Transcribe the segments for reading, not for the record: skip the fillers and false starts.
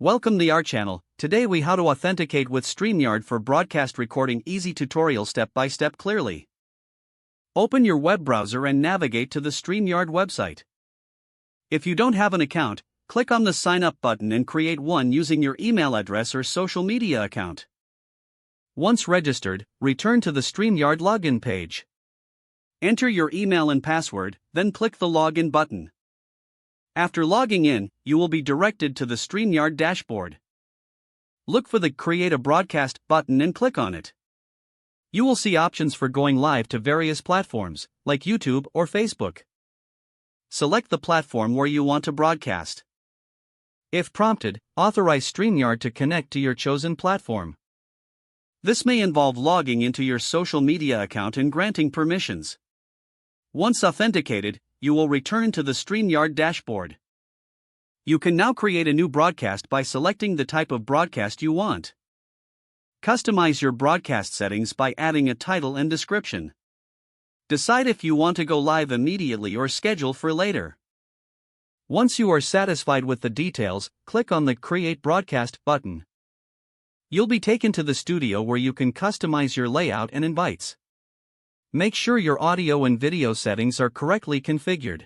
Welcome to our channel. Today we how to authenticate with StreamYard for broadcast recording. Easy tutorial step by step clearly. Open your web browser and navigate to the StreamYard website. If you don't have an account, click on the sign up button and create one using your email address or social media account. Once registered, return to the StreamYard login page. Enter your email and password, then click the login button. After logging in, you will be directed to the StreamYard dashboard. Look for the Create a Broadcast button and click on it. You will see options for going live to various platforms, like YouTube or Facebook. Select the platform where you want to broadcast. If prompted, authorize StreamYard to connect to your chosen platform. This may involve logging into your social media account and granting permissions. Once authenticated, you will return to the StreamYard dashboard. You can now create a new broadcast by selecting the type of broadcast you want. Customize your broadcast settings by adding a title and description. Decide if you want to go live immediately or schedule for later. Once you are satisfied with the details, click on the Create Broadcast button. You'll be taken to the studio where you can customize your layout and invites. Make sure your audio and video settings are correctly configured.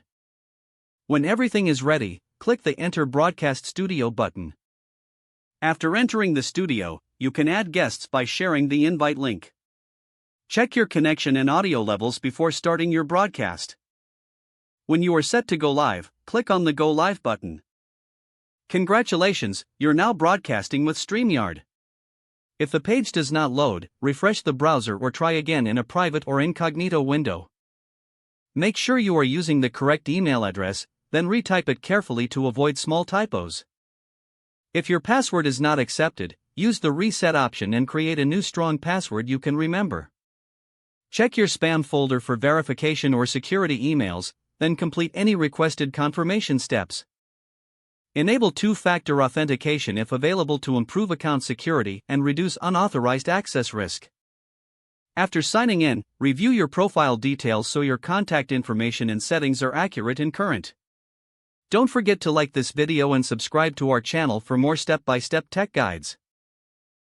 When everything is ready, click the Enter Broadcast Studio button. After entering the studio, you can add guests by sharing the invite link. Check your connection and audio levels before starting your broadcast. When you are set to go live, click on the Go Live button. Congratulations, you're now broadcasting with StreamYard. If the page does not load, refresh the browser or try again in a private or incognito window. Make sure you are using the correct email address, then retype it carefully to avoid small typos. If your password is not accepted, use the reset option and create a new strong password you can remember. Check your spam folder for verification or security emails, then complete any requested confirmation steps. Enable two-factor authentication if available to improve account security and reduce unauthorized access risk. After signing in, review your profile details so your contact information and settings are accurate and current. Don't forget to like this video and subscribe to our channel for more step-by-step tech guides.